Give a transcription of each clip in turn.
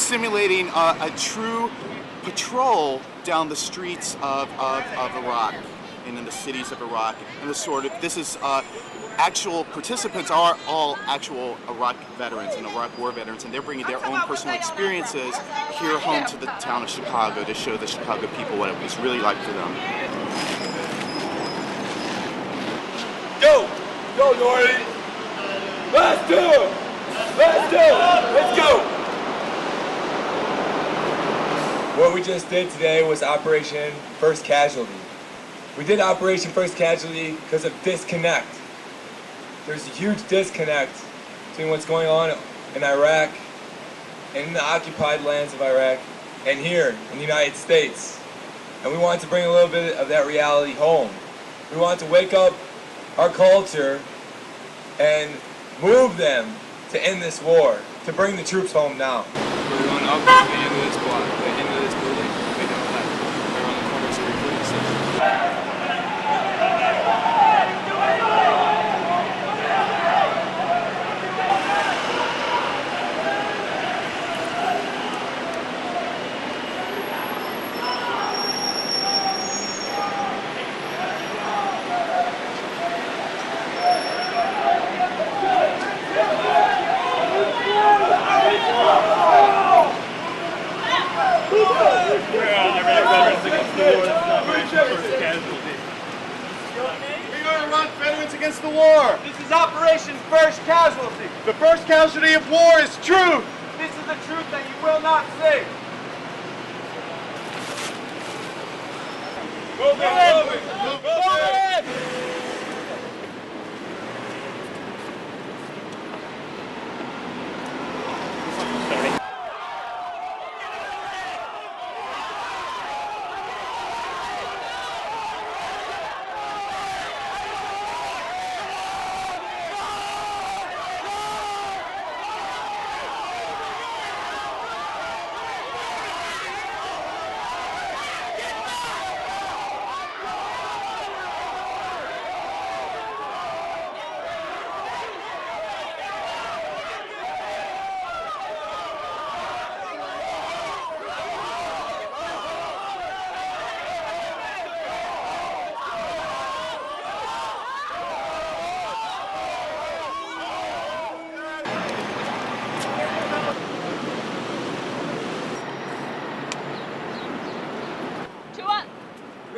simulating a true patrol down the streets of Iraq and in the cities of Iraq. And this is actual participants are all actual Iraq veterans and Iraq war veterans, and they're bringing their own personal experiences here home to the town of Chicago to show the Chicago people what it was really like for them. Go! Go, Norty! Let's do it! Let's do it! Let's go! What we just did today was Operation First Casualty. We did Operation First Casualty because of disconnect. There's a huge disconnect between what's going on in Iraq and in the occupied lands of Iraq and here in the United States. And we want to bring a little bit of that reality home. We want to wake up our culture and move them to end this war, to bring the troops home now. We're going up to the end of this block, the end of this building. We don't have. We're on the corner street police station. Against the war. This is Operation First Casualty. The first casualty of war is truth. This is the truth that you will not see. Move it! Move it!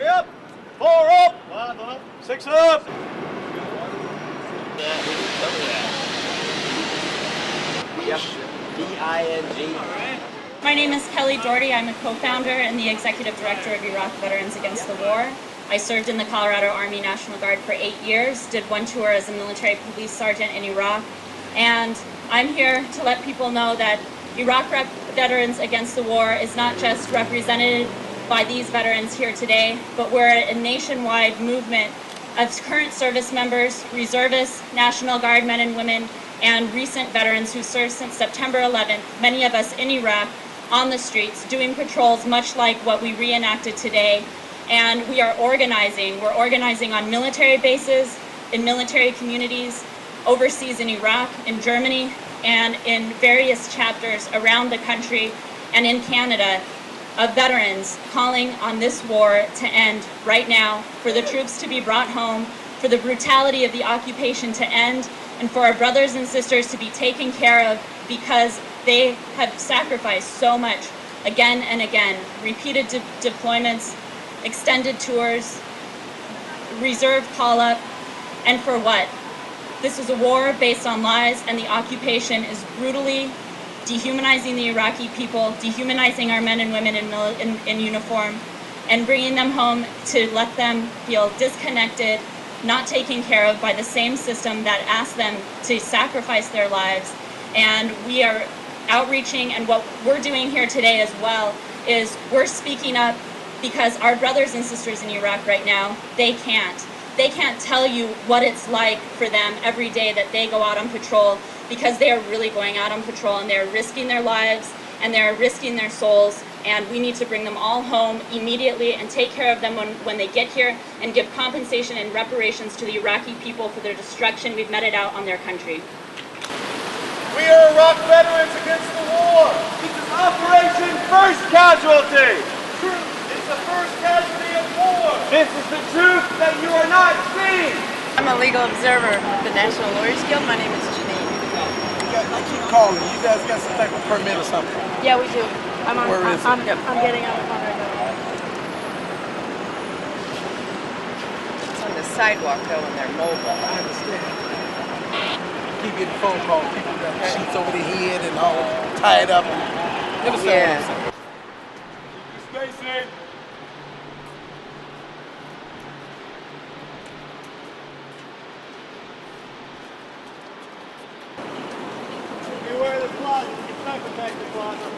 Up, 4 up, 5 up, 6 up. D-I-N-G. My name is Kelly Doherty. I'm a co-founder and the executive director of Iraq Veterans Against the War. I served in the Colorado Army National Guard for 8 years, did one tour as a military police sergeant in Iraq, and I'm here to let people know that Iraq Veterans Against the War is not just represented by these veterans here today, but we're a nationwide movement of current service members, reservists, National Guard men and women, and recent veterans who served since September 11th, many of us in Iraq, on the streets, doing patrols much like what we reenacted today. And we are organizing. We're organizing on military bases, in military communities, overseas in Iraq, in Germany, and in various chapters around the country and in Canada, of veterans calling on this war to end right now, for the troops to be brought home, for the brutality of the occupation to end, and for our brothers and sisters to be taken care of, because they have sacrificed so much again and again. Repeated deployments, extended tours, reserve call-up, and for what? This is a war based on lies, and the occupation is brutally dehumanizing the Iraqi people, dehumanizing our men and women in uniform, and bringing them home to let them feel disconnected, not taken care of by the same system that asked them to sacrifice their lives. And we are outreaching, and what we're doing here today as well is we're speaking up, because our brothers and sisters in Iraq right now, they can't tell you what it's like for them every day that they go out on patrol, because they are really going out on patrol and they're risking their lives and they're risking their souls, and we need to bring them all home immediately and take care of them when they get here, and give compensation and reparations to the Iraqi people for their destruction we've meted out on their country. We are Iraq Veterans Against the War. This is Operation First Casualty. Truth is the first casualty of war. This is the truth that you are not seeing. I'm a legal observer of the National Lawyers Guild. My name is Janine. I keep calling. You guys got some type of permit or something? Yeah, we do. I'm Where is it? I'm getting on the phone right now. It's on the sidewalk though, and they're mobile. I understand. Keep getting phone calls. People got sheets over their head and all tied up. You understand what I'm saying? Stacy. Beware the closet. Get back to the closet.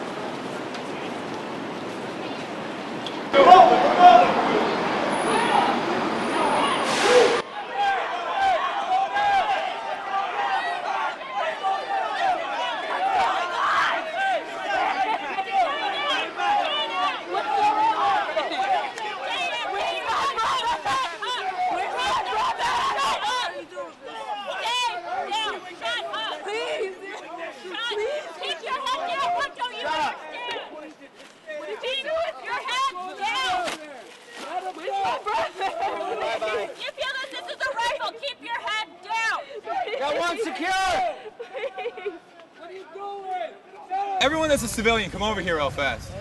Everyone that's a civilian, come over here real fast.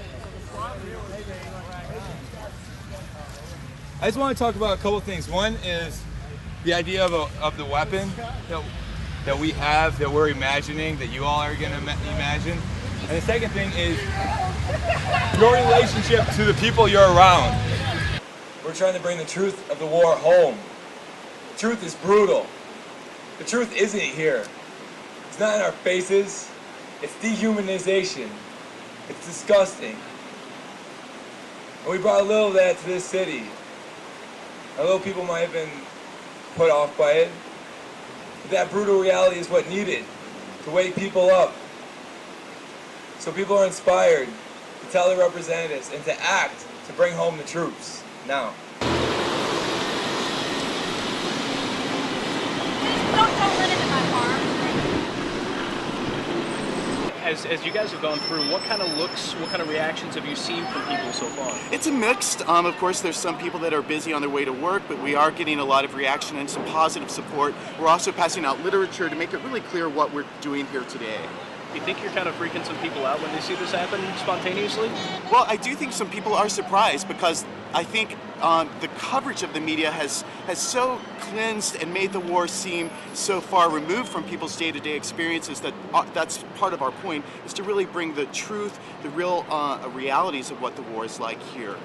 I just want to talk about a couple things. One is the idea of the weapon that we have, that we're imagining, that you all are going to imagine. And the second thing is your relationship to the people you're around. We're trying to bring the truth of the war home. The truth is brutal. The truth isn't here. It's not in our faces. It's dehumanization. It's disgusting. And we brought a little of that to this city. A little people might have been put off by it. But that brutal reality is what needed to wake people up. So people are inspired to tell their representatives and to act to bring home the troops now. Don't let it in my farm. As you guys have gone through, what kind of looks, what kind of reactions have you seen from people so far? It's a mixed. Of course, there's some people that are busy on their way to work, but we are getting a lot of reaction and some positive support. We're also passing out literature to make it really clear what we're doing here today. Do you think you're kind of freaking some people out when they see this happen spontaneously? Well, I do think some people are surprised because I think the coverage of the media has so cleansed and made the war seem so far removed from people's day-to-day experiences that that's part of our point, is to really bring the truth, the real realities of what the war is like here.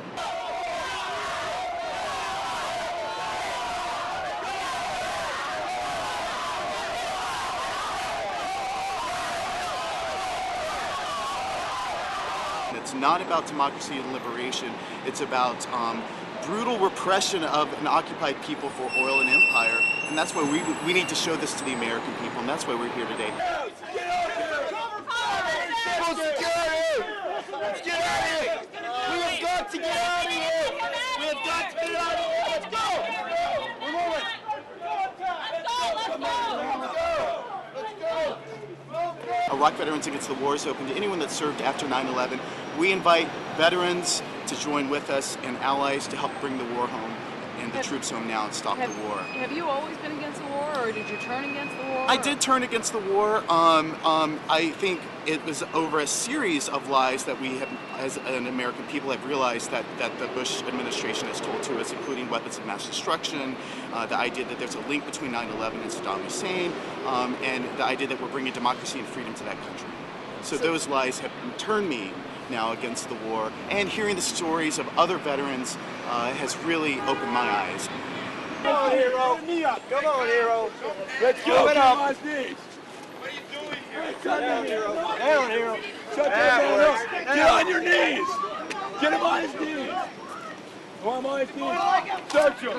It's not about democracy and liberation. It's about brutal repression of an occupied people for oil and empire. And that's why we need to show this to the American people, and that's why we're here today. Let's get out of here! We have got to get out of here! We have got to get out of here! Let's go! We're moving! Iraq Veterans Against the War is open to anyone that served after 9/11. We invite veterans to join with us and allies to help bring the war home and the troops home now and stop the war. Have you always been against the war, or did you turn against the war? I did turn against the war. I think it was over a series of lies that we have, as an American people, have realized that the Bush administration has told to us, including weapons of mass destruction, the idea that there's a link between 9/11 and Saddam Hussein, and the idea that we're bringing democracy and freedom to that country. So those lies have turned me now against the war, and hearing the stories of other veterans has really opened my eyes. Come on, hero! Come on, hero! Let's go! It up! What are you doing here? Down, hero! Down, hero! Shut that man up! Get on your knees! Get him on his knees! Go on his knees! Search him!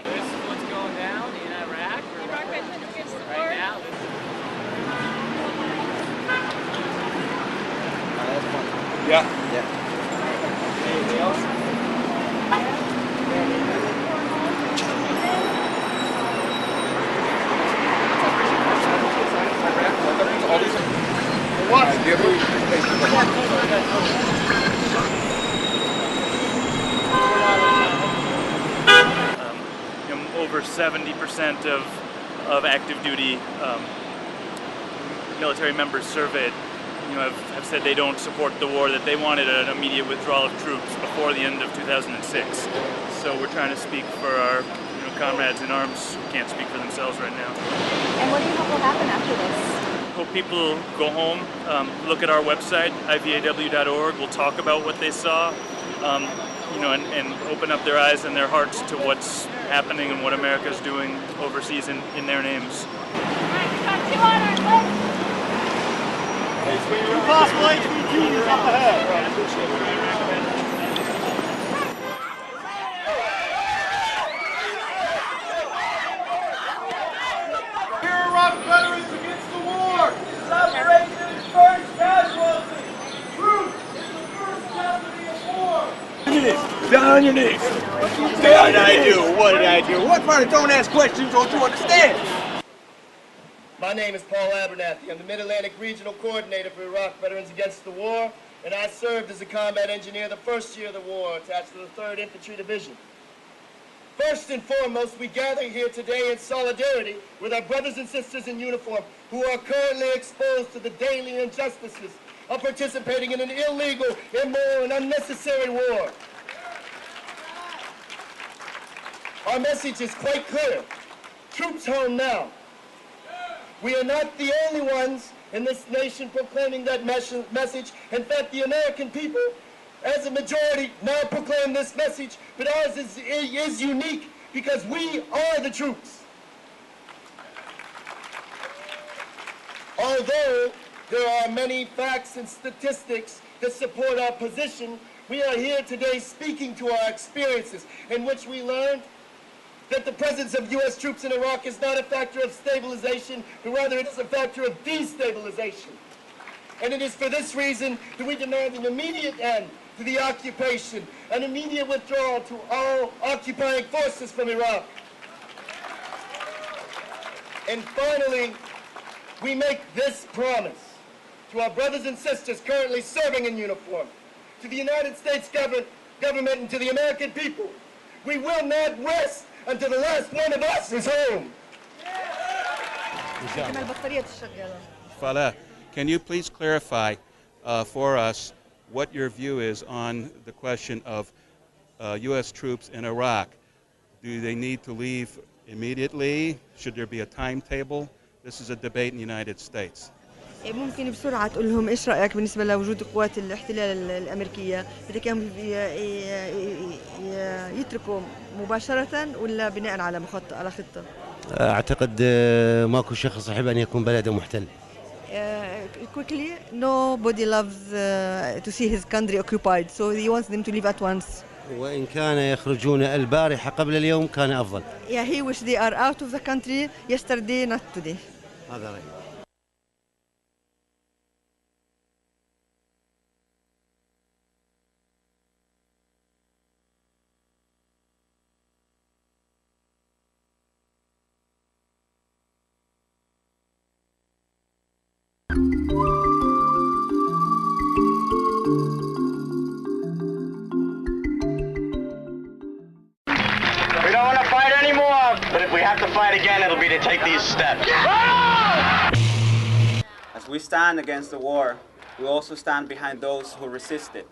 This is what's going down in Iraq right now. Yeah. Anything else? What? 70% of active duty military members surveyed, have said they don't support the war, that they wanted an immediate withdrawal of troops before the end of 2006. So we're trying to speak for our comrades in arms who can't speak for themselves right now. And what do you hope will happen after this? Hope people go home, look at our website, ivaw.org. We'll talk about what they saw, and open up their eyes and their hearts to what's happening and what America's doing overseas in their names. Possible HVTs up ahead. Here, Iraq veterans against the war. This operation is first casualty. Truth is the first casualty of war. Down on your knees. What did I do? What did I do? What part of don't ask questions don't you understand? My name is Paul Abernathy. I'm the Mid-Atlantic Regional Coordinator for Iraq Veterans Against the War, and I served as a combat engineer the first year of the war, attached to the 3rd Infantry Division. First and foremost, we gather here today in solidarity with our brothers and sisters in uniform who are currently exposed to the daily injustices of participating in an illegal, immoral, and unnecessary war. Our message is quite clear. Troops home now. We are not the only ones in this nation proclaiming that message. In fact, the American people, as a majority, now proclaim this message, but ours is unique because we are the troops. Although there are many facts and statistics that support our position, we are here today speaking to our experiences in which we learned that the presence of U.S. troops in Iraq is not a factor of stabilization, but rather it is a factor of destabilization. And it is for this reason that we demand an immediate end to the occupation, an immediate withdrawal to all occupying forces from Iraq. And finally, we make this promise to our brothers and sisters currently serving in uniform, to the United States government and to the American people. We will not rest until the last one of us is home. Fala, can you please clarify for us what your view is on the question of U.S. troops in Iraq? Do they need to leave immediately? Should there be a timetable? This is a debate in the United States. ممكن بسرعة تقول لهم إيش رأيك بالنسبة لوجود قوات الاحتلال الأمريكية؟ بدك إياهم يتركوا مباشرة ولا بناء على على خطة؟ أعتقد ماكو شخص يحب أن يكون بلده محتل. Quickly, nobody loves to see his country occupied, so he wants them to leave at once. وإن كان يخرجون البارحة قبل اليوم كان أفضل. Yeah, he wish they are out of the country yesterday, not today. هذا رأيي. We don't want to fight anymore, but if we have to fight again, it'll be to take these steps. As we stand against the war, we also stand behind those who resist it.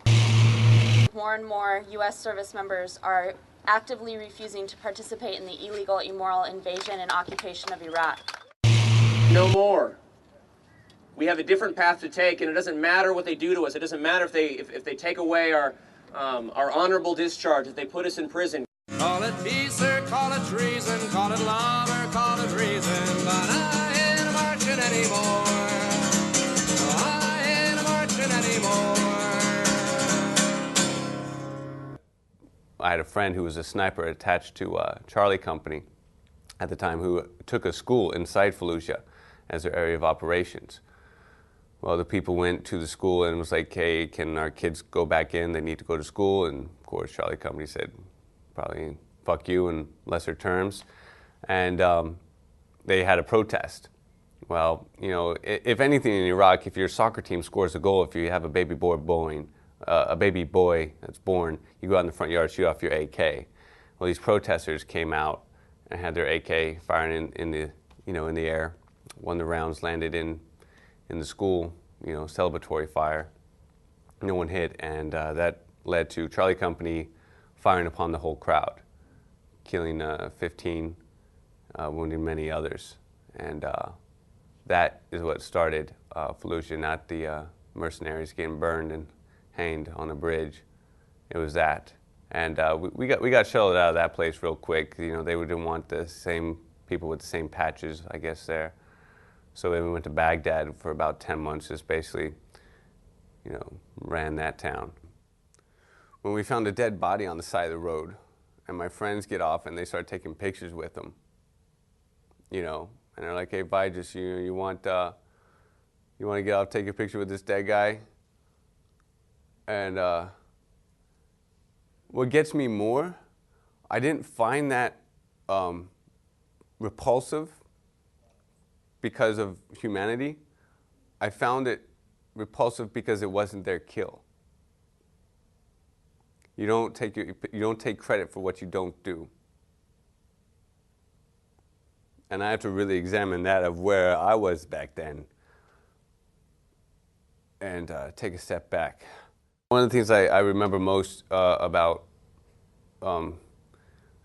More and more U.S. service members are actively refusing to participate in the illegal, immoral invasion and occupation of Iraq. No more. We have a different path to take, and it doesn't matter what they do to us. It doesn't matter if they take away our honorable discharge, if they put us in prison. Call it peace or call it treason, call it love or call it reason, but I ain't marching anymore. I ain't marching anymore. I had a friend who was a sniper attached to Charlie Company at the time who took a school inside Fallujah as their area of operations. Well, the people went to the school and was like, hey, can our kids go back in? They need to go to school. And of course, Charlie Company said, probably fuck you in lesser terms. And they had a protest. Well, you know, if anything in Iraq, if your soccer team scores a goal, if you have a baby boy that's born, you go out in the front yard, shoot off your AK. Well, these protesters came out and had their AK firing in the, in the air. One of the rounds landed in the school, celebratory fire. No one hit, and that led to Charlie Company firing upon the whole crowd, killing 15, wounding many others. And that is what started Fallujah, not the mercenaries getting burned and hanged on a bridge. It was that. And we got shuttled out of that place real quick. They didn't want the same people with the same patches, I guess, there. So then we went to Baghdad for about 10 months, just basically, ran that town. When we found a dead body on the side of the road, and my friends get off and they start taking pictures with them, and they're like, "Hey, Vigus, you want to get off, take a picture with this dead guy?" And what gets me more, I didn't find that repulsive because of humanity. I found it repulsive because it wasn't their kill. You don't take credit for what you don't do. And I have to really examine that of where I was back then and take a step back. One of the things I remember most about the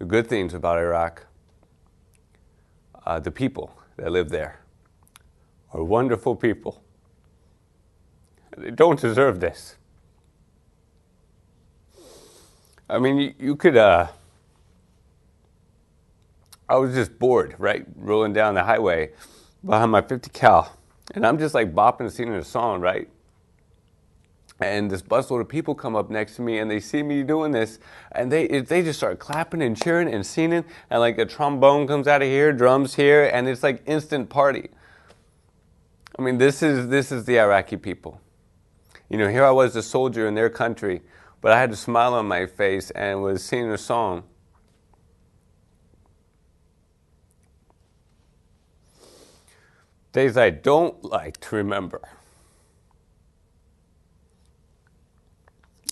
good things about Iraq, the people that live there are wonderful people. They don't deserve this. I mean, you could, I was just bored, right? Rolling down the highway behind my 50 cal. And I'm just like bopping, singing a song, right? And this busload of people come up next to me and they see me doing this. And they just start clapping and cheering and singing. And like a trombone comes out of here, drums here, and it's like instant party. I mean, this is the Iraqi people. Here I was a soldier in their country, but I had a smile on my face and was singing a song. Days I don't like to remember.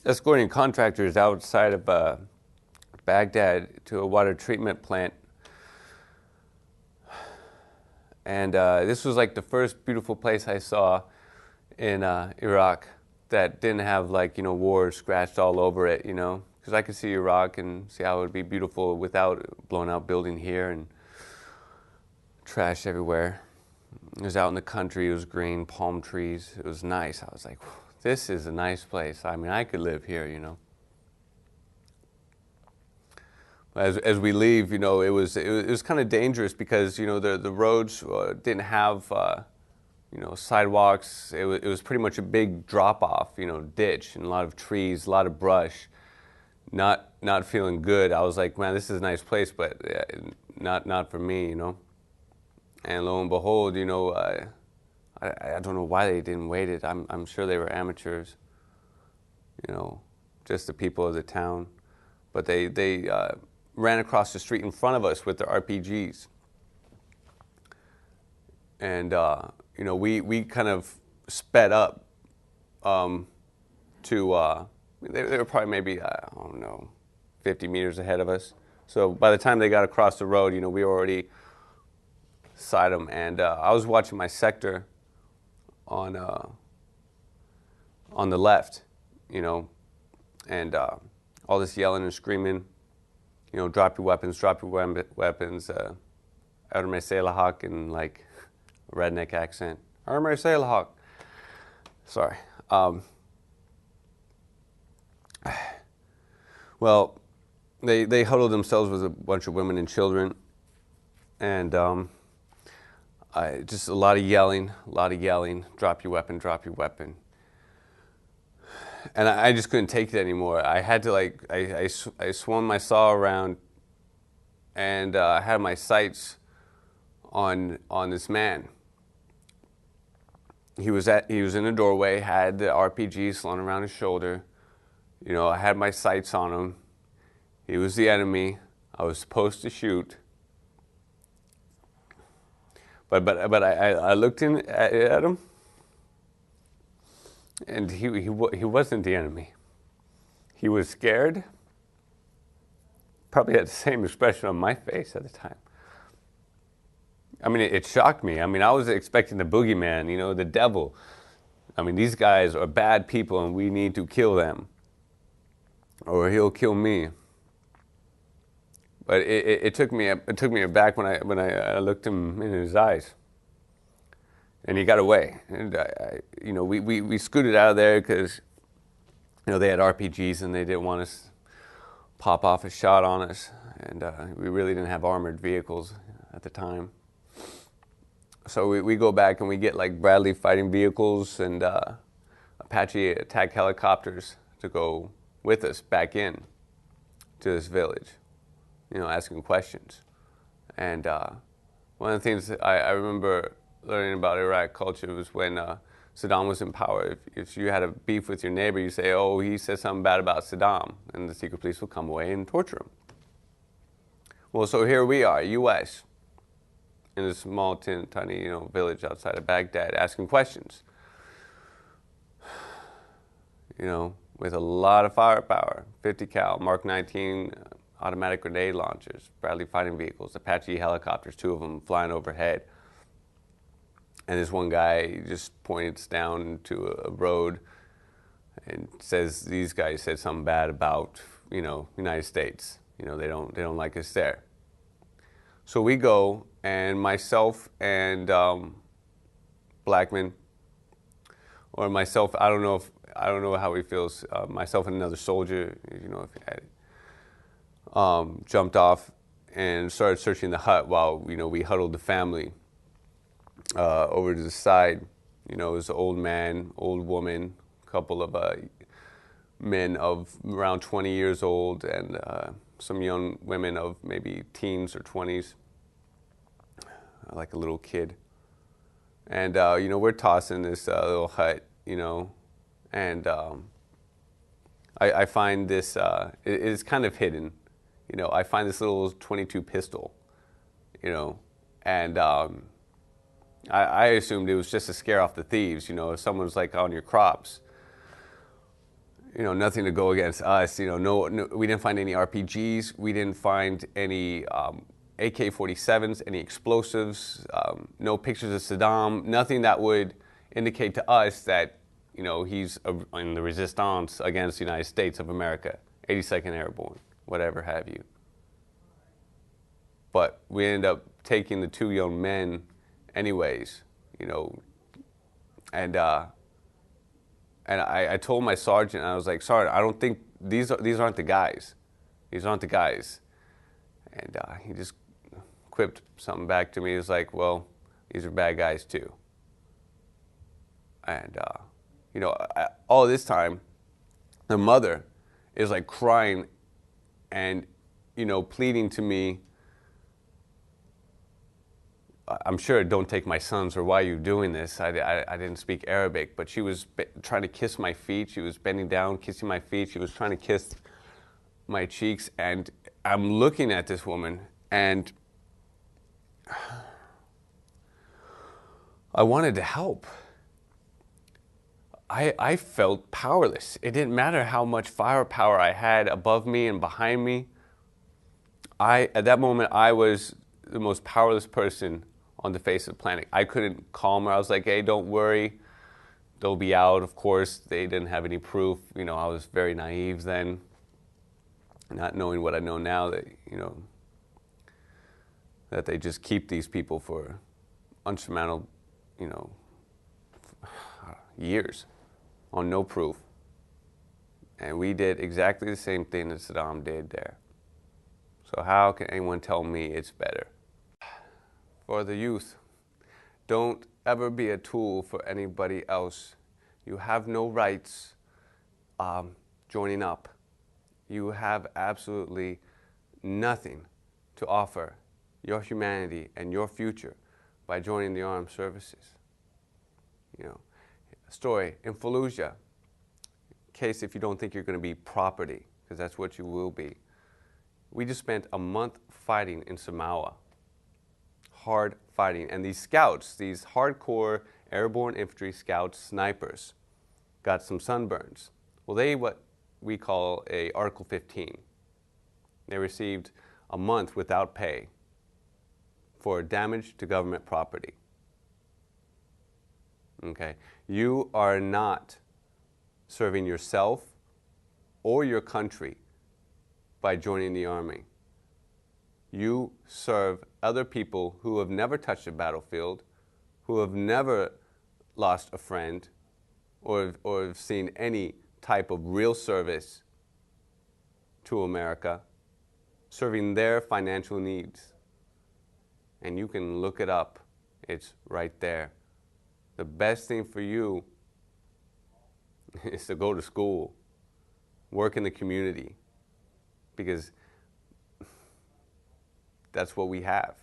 Escorting contractors outside of Baghdad to a water treatment plant. And this was like the first beautiful place I saw in Iraq that didn't have war scratched all over it, because I could see Iraq and see how it would be beautiful without blown out building here and trash everywhere. It was out in the country, it was green, palm trees, it was nice. I was like, this is a nice place. I mean, I could live here, As we leave, it was kind of dangerous because, the roads didn't have sidewalks. It was pretty much a big drop-off, ditch, and a lot of trees, a lot of brush. Not feeling good. I was like, man, this is a nice place, but not for me, And lo and behold, I don't know why they didn't wait it. I'm sure they were amateurs, just the people of the town. But they ran across the street in front of us with their RPGs. And we kind of sped up to, they were probably maybe, I don't know, 50 meters ahead of us. So by the time they got across the road, we were already beside them. And I was watching my sector on the left, and all this yelling and screaming, drop your weapons, Erme Selahak in like a redneck accent. Erme Selahak. Sorry. Well, they huddled themselves with a bunch of women and children, and just a lot of yelling, drop your weapon. And I just couldn't take it anymore. I had to I swung my saw around, and I had my sights on this man. He was in a doorway, had the RPG slung around his shoulder. I had my sights on him. He was the enemy. I was supposed to shoot. But I looked in at him, and he wasn't the enemy. He was scared. probably had the same expression on my face at the time. I mean, it shocked me. I mean, I was expecting the boogeyman, you know, the devil. I mean, these guys are bad people and we need to kill them, or he'll kill me. But it took me aback when I looked him in his eyes, and he got away. And you know, we scooted out of there because, you know, they had RPGs and they didn't want us pop off a shot on us, and we really didn't have armored vehicles at the time. So we go back and we get like Bradley fighting vehicles and Apache attack helicopters to go with us back in to this village, you know, asking questions. And one of the things that I remember learning about Iraq culture was when Saddam was in power. If you had a beef with your neighbor, you say, oh, he said something bad about Saddam, and the secret police will come away and torture him. Well, so here we are, U.S., in a small, tiny, you know, village outside of Baghdad, asking questions, you know, with a lot of firepower, 50 cal, Mark 19 automatic grenade launchers, Bradley fighting vehicles, Apache helicopters, 2 of them flying overhead. And this one guy just points down to a road and says, these guys said something bad about, you know, United States. You know, they don't like us there. So we go, and myself and Blackman, or myself, I don't know how he feels. Myself and another soldier, you know, if he had it, jumped off and started searching the hut while, you know, we huddled the family over to the side. You know, it was an old man, old woman, a couple of men of around 20 years old, and some young women of maybe teens or 20s, like a little kid. And, you know, we're tossing this little hut, you know, and I find this, it's kind of hidden, you know, I find this little 22 pistol, you know, and I assumed it was just to scare off the thieves, you know, if someone's like on your crops. You know, nothing to go against us. You know, no, we didn't find any RPGs. We didn't find any AK-47s, any explosives, no pictures of Saddam, nothing that would indicate to us that, you know, he's in the resistance against the United States of America, 82nd Airborne, whatever have you. But we ended up taking the 2 young men anyways, you know, and I told my sergeant, I was like, Sergeant, I don't think these aren't the guys. These aren't the guys. And he just quipped something back to me. He was like, well, these are bad guys too. And, you know, all this time, the mother is like crying and, you know, pleading to me, I'm sure, don't take my sons, or why are you doing this? I didn't speak Arabic, but she was trying to kiss my feet. She was bending down, kissing my feet. She was trying to kiss my cheeks. And I'm looking at this woman, and I wanted to help. I felt powerless. It didn't matter how much firepower I had above me and behind me. At that moment, I was the most powerless person on the face of the planet. I couldn't calm her. I was like, hey, don't worry. They'll be out. Of course, they didn't have any proof. You know, I was very naive then, not knowing what I know now, that, you know, that they just keep these people for unsurmountable, you know, years on no proof. And we did exactly the same thing that Saddam did there. So how can anyone tell me it's better? For the youth, don't ever be a tool for anybody else. You have no rights joining up. You have absolutely nothing to offer your humanity and your future by joining the armed services. You know, a story in Fallujah, in case if you don't think you're going to be property, because that's what you will be. We just spent a month fighting in Samawa. Hard fighting. And these scouts, these hardcore airborne infantry scouts, snipers, got some sunburns. Well, they what we call a Article 15. They received a month without pay for damage to government property. Okay? You are not serving yourself or your country by joining the Army. You serve other people who have never touched a battlefield, who have never lost a friend, or have seen any type of real service to America, serving their financial needs. And you can look it up. It's right there. The best thing for you is to go to school, work in the community, because that's what we have.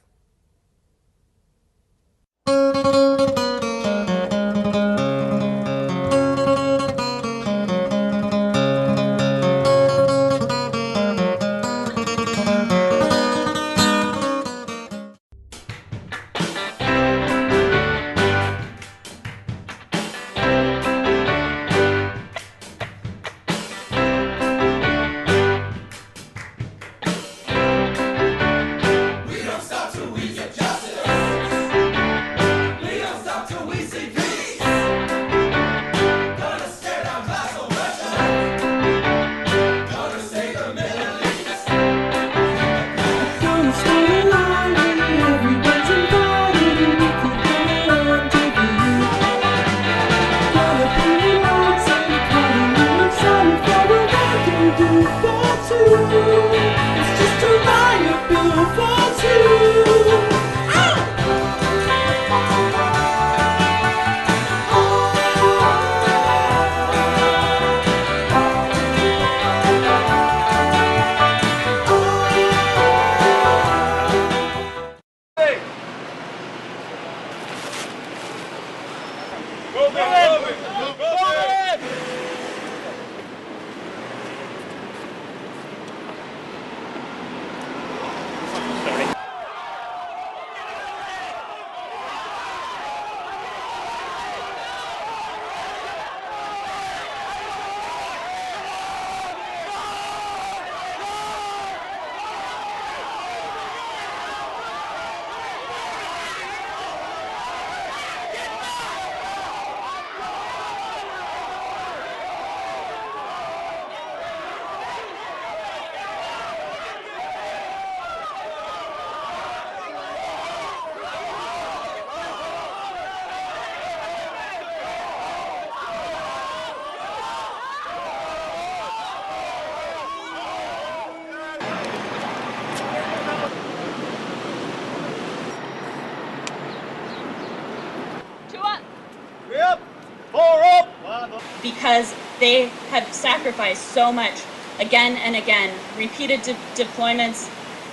Because they have sacrificed so much again and again, repeated deployments,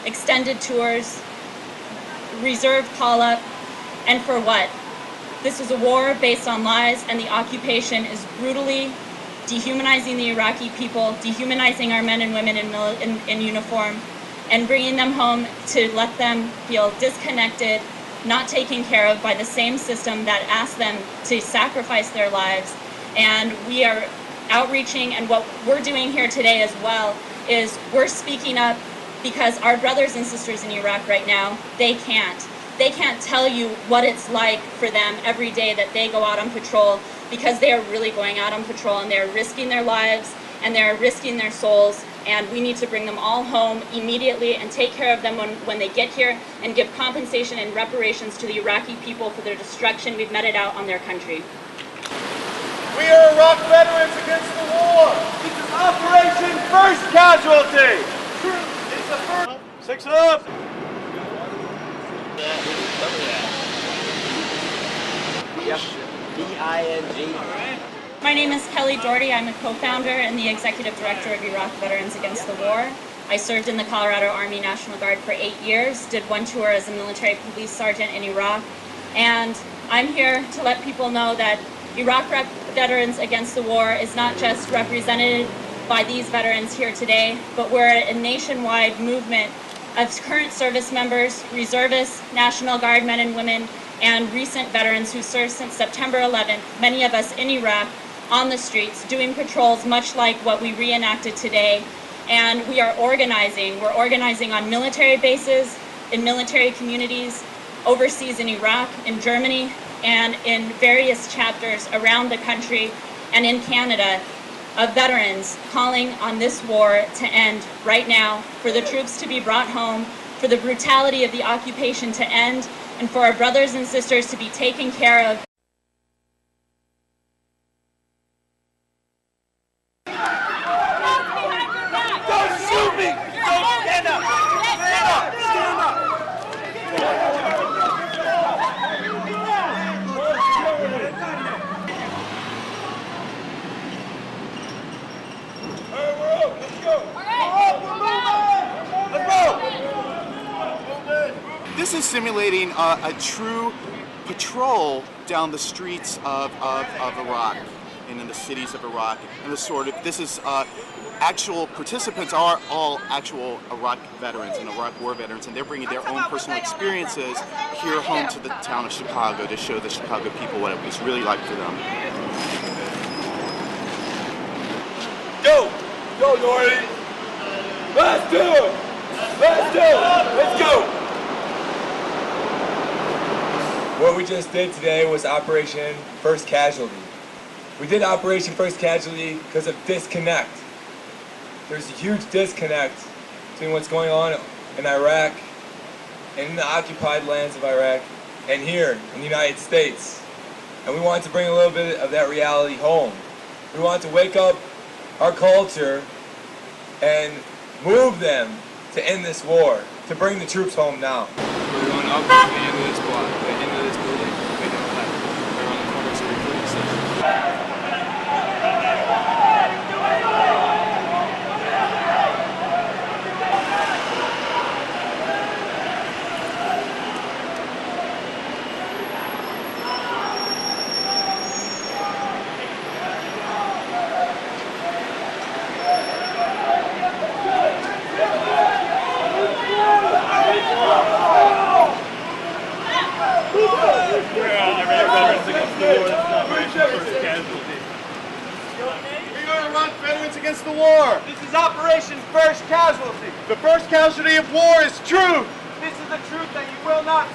extended tours, reserve call-up, and for what? This is a war based on lies, and the occupation is brutally dehumanizing the Iraqi people, dehumanizing our men and women in uniform, and bringing them home to let them feel disconnected, not taken care of by the same system that asked them to sacrifice their lives. And we are outreaching, and what we're doing here today as well is we're speaking up because our brothers and sisters in Iraq right now, they can't tell you what it's like for them every day that they go out on patrol, because they are really going out on patrol and they're risking their lives and they're risking their souls, and we need to bring them all home immediately and take care of them when they get here and give compensation and reparations to the Iraqi people for their destruction we've meted out on their country. We are Iraq veterans against the war. This is Operation First Casualty. It's the first. 6 up. D-I-N-G. My name is Kelly Doherty. I'm a co-founder and the executive director of Iraq Veterans Against the War. I served in the Colorado Army National Guard for 8 years, did one tour as a military police sergeant in Iraq, and I'm here to let people know that Iraq Veterans Against the War is not just represented by these veterans here today, but we're a nationwide movement of current service members, reservists, National Guard men and women, and recent veterans who served since September 11th, many of us in Iraq, on the streets, doing patrols much like what we reenacted today. and we are organizing. We're organizing on military bases, in military communities, overseas in Iraq, in Germany, and in various chapters around the country and in Canada of veterans calling on this war to end right now, for the troops to be brought home, for the brutality of the occupation to end, and for our brothers and sisters to be taken care of. Don't shoot me! Don't stand up! Stand up! Stand up! Alright, we're up. Let's go. We're moving. Let's go. This is simulating a true patrol down the streets of Iraq and in the cities of Iraq, and this is actual participants are all actual Iraq veterans and Iraq war veterans, and they're bringing their own personal experiences here home to the town of Chicago to show the Chicago people what it was really like for them. Go! Go, Dory! Let's do it! Let's do it! Let's go! What we just did today was Operation First Casualty. We did Operation First Casualty because of disconnect. There's a huge disconnect between what's going on in Iraq and in the occupied lands of Iraq and here in the United States. And we want to bring a little bit of that reality home. We want to wake up our culture and move them to end this war, to bring the troops home now. We're going up to the end of this block, the end of this building. They don't have it. They're on the corner of the police station. Veterans Against the War. This is Operation First Casualty. The first casualty of war is truth. This is the truth that you will not